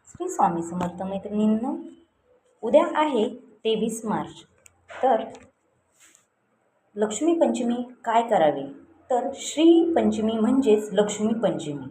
श्री स्वामी समर्थ मैत्रिणींनो, उद्या आहे 23 मार्च. तर लक्ष्मी पंचमी काय करावी? तर श्री पंचमी म्हणजेच लक्ष्मी पंचमी.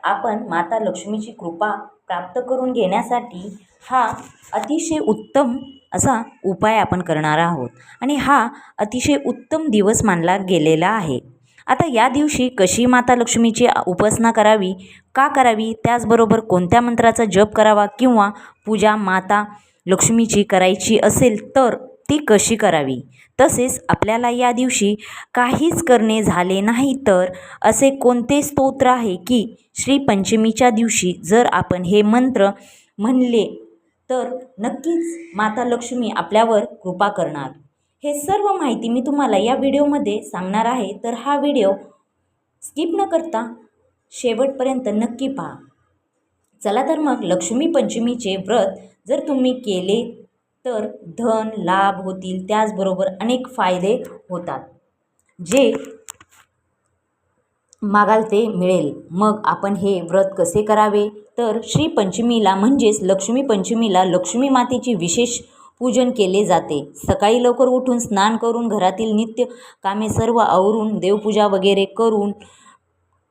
आपण माता लक्ष्मीची कृपा प्राप्त करून घेण्यासाठी हा अतिशय उत्तम असा उपाय आपण करणार आहोत आणि हा अतिशय उत्तम दिवस मानला गेलेला आहे. आता या दिवशी कशी माता लक्ष्मीची उपासना करावी, का करावी, त्याचबरोबर कोणत्या मंत्राचा जप करावा किंवा पूजा माता लक्ष्मीची करायची असेल तर ती कशी करावी, तसेच आपल्याला या दिवशी काहीच करणे झाले नाही तर असे कोणते स्तोत्र आहे की श्री पंचमीच्या दिवशी जर आपण हे मंत्र म्हणले तर नक्कीच माता लक्ष्मी आपल्यावर कृपा करणार. हे सर्व माहिती मी तुम्हाला या व्हिडिओमध्ये सांगणार आहे, तर हा व्हिडिओ स्किप न करता शेवटपर्यंत नक्की पहा. चला तर मग, लक्ष्मी पंचमीचे व्रत जर तुम्ही केले तर धन लाभ होतील, त्याचबरोबर अनेक फायदे होतात, जे मागाल ते मिळेल. मग आपण हे व्रत कसे करावे? तर श्री पंचमीला म्हणजेच लक्ष्मी पंचमीला लक्ष्मी मातेची विशेष पूजन केले जाते. सकाळी लवकर उठून स्नान करून घरातील नित्य कामे सर्व आवरून देवपूजा वगैरे करून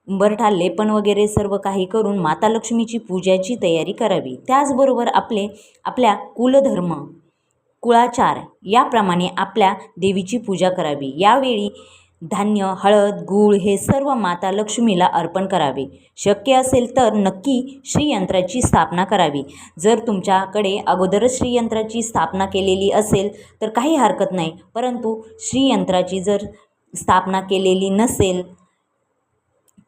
उंबरठा लेपन वगैरे सर्व काही करून माता लक्ष्मीची पूजाची तयारी करावी. त्याचबरोबर आपल्या कुलधर्म कुळाचार याप्रमाणे आपल्या देवीची पूजा करावी. यावेळी धान्य हळद गूळ हे सर्व माता लक्ष्मीला अर्पण करावे. शक्य असेल तर नक्की श्रीयंत्राची स्थापना करावी. जर तुमच्याकडे अगोदरच श्रीयंत्राची स्थापना केलेली असेल तर काही हरकत नाही, परंतु श्रीयंत्राची जर स्थापना केलेली नसेल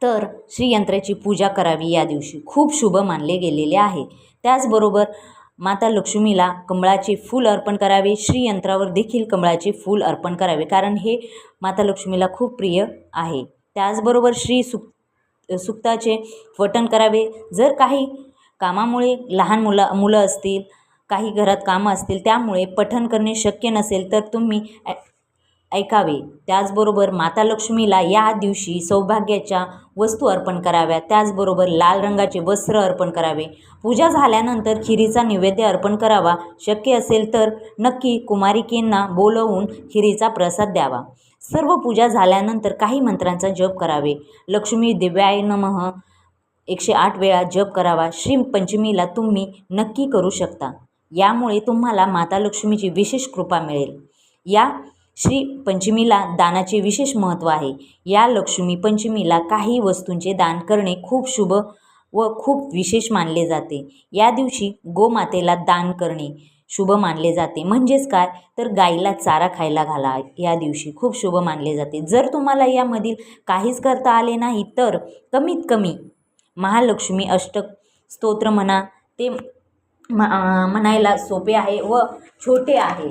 तर श्रीयंत्राची पूजा करावी. या दिवशी खूप शुभ मानले गेलेले आहे. त्याचबरोबर माता लक्ष्मीला कमळाचे फूल अर्पण करावे. श्रीयंत्रावर देखील कमळाचे फूल अर्पण करावे, कारण हे माता लक्ष्मीला खूप प्रिय आहे. त्याचबरोबर सुक्ताचे पठण करावे. जर काही कामामुळे लहान मुलं असतील, काही घरात कामं असतील, त्यामुळे पठण करणे शक्य नसेल तर तुम्ही ऐकावे. त्याचबरोबर माता लक्ष्मीला या दिवशी सौभाग्याच्या वस्तू अर्पण कराव्या. त्याचबरोबर लाल रंगाचे वस्त्र अर्पण करावे. पूजा झाल्यानंतर खिरीचा नैवेद्य अर्पण करावा. शक्य असेल तर नक्की कुमारिकेंना बोलवून खिरीचा प्रसाद द्यावा. सर्व पूजा झाल्यानंतर काही मंत्रांचा जप करावे. लक्ष्मी दिव्याय नमः 108 वेळा जप करावा. श्री पंचमीला तुम्ही नक्की करू शकता. यामुळे तुम्हाला माता लक्ष्मीची विशेष कृपा मिळेल. या श्री पंचमीला दानाचे विशेष महत्त्व आहे. या लक्ष्मी पंचमीला काही वस्तूंचे दान करणे खूप शुभ व खूप विशेष मानले जाते. या दिवशी गोमातेला दान करणे शुभ मानले जाते. म्हणजेच काय, तर गाईला चारा खायला घाला. या दिवशी खूप शुभ मानले जाते. जर तुम्हाला यामधील काहीच करता आले नाही तर कमीत कमी महालक्ष्मी अष्टक स्तोत्र म्हणा. ते म्हणायला सोपे आहे व छोटे आहे.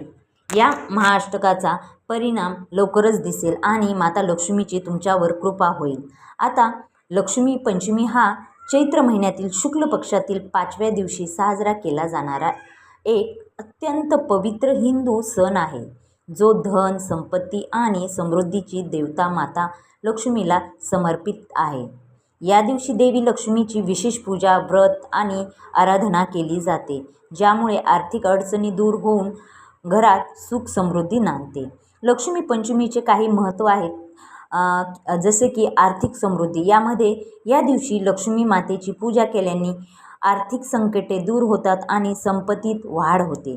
या महाअष्टकाचा परिणाम लवकरच दिसेल आणि माता लक्ष्मीची तुमच्यावर कृपा होईल. आता लक्ष्मी पंचमी हा चैत्र महिन्यातील शुक्ल पक्षातील 5व्या दिवशी साजरा केला जाणारा एक अत्यंत पवित्र हिंदू सण आहे, जो धन संपत्ती आणि समृद्धीची देवता माता लक्ष्मीला समर्पित आहे. या दिवशी देवी लक्ष्मीची विशेष पूजा व्रत आणि आराधना केली जाते, ज्यामुळे आर्थिक अडचणी दूर होऊन घरात सुख समृद्धी नांदते. लक्ष्मी पंचमीचे काही महत्त्व आहेत, जसे की आर्थिक समृद्धी. यामध्ये या दिवशी लक्ष्मी मातेची पूजा केल्याने आर्थिक संकटे दूर होतात आणि संपत्तीत वाढ होते.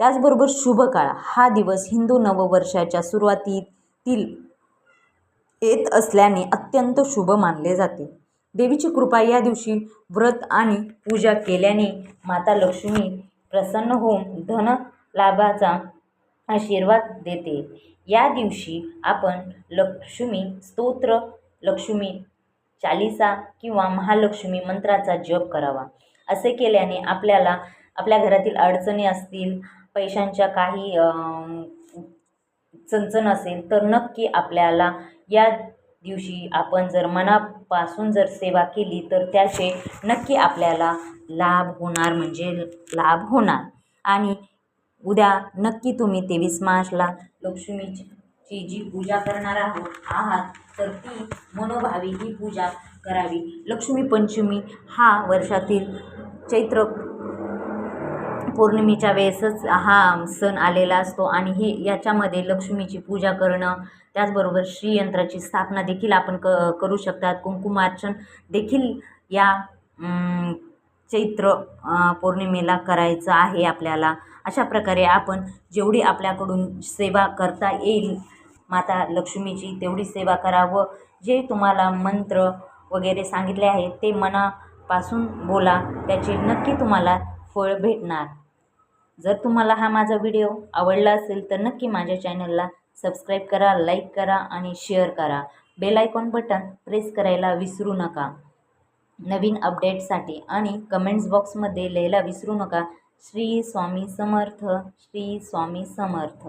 त्याचबरोबर शुभ काळ. हा दिवस हिंदू नववर्षाच्या सुरुवातीतील येत असल्याने अत्यंत शुभ मानले जाते. देवीची कृपा. या दिवशी व्रत आणि पूजा केल्याने माता लक्ष्मी प्रसन्न होऊन धन लाभाचा आशीर्वाद देते. या दिवशी आपण लक्ष्मी स्तोत्र, लक्ष्मी चालीसा किंवा महालक्ष्मी मंत्राचा जप करावा. असे केल्याने आपल्याला आपल्या घरातील अडचणी असतील, पैशांच्या काही चणचण असेल तर नक्की आपल्याला या दिवशी आपण जर मनापासून जर सेवा केली तर त्याचे नक्की आपल्याला लाभ होणार, म्हणजे लाभ होणार. आणि उद्या नक्की तुम्ही 23 मार्चला लक्ष्मीची जी पूजा करणार आहात तर ती मनोभावे ही पूजा करावी. लक्ष्मी पंचमी हा वर्षातील चैत्र पौर्णिमेच्या वेळेसच हा सण आलेला असतो आणि याच्यामध्ये लक्ष्मीची पूजा करणं, त्याचबरोबर श्रीयंत्राची स्थापना देखील आपण करू शकतात. कुंकुमार्चन देखील या चैत्र पौर्णिमेला करायचं आहे आपल्याला. अशा प्रकारे आपण जेवढी आपल्याकडून सेवा करता येईल माता लक्ष्मीची तेवढी सेवा करावं. जे तुम्हाला मंत्र वगैरे सांगितले आहेत ते मनापासून बोला, त्याचे नक्की तुम्हाला फळ भेटणार. जर तुम्हाला हा माझा व्हिडिओ आवडला असेल तर नक्की माझ्या चॅनलला सबस्क्राईब करा, लाईक करा आणि शेअर करा. बेल आयकॉन बटन प्रेस करायला विसरू नका नवीन अपडेटसाठी. आणि कमेंट्स बॉक्समध्ये लिहायला विसरू नका श्री स्वामी समर्थ, श्री स्वामी समर्थ.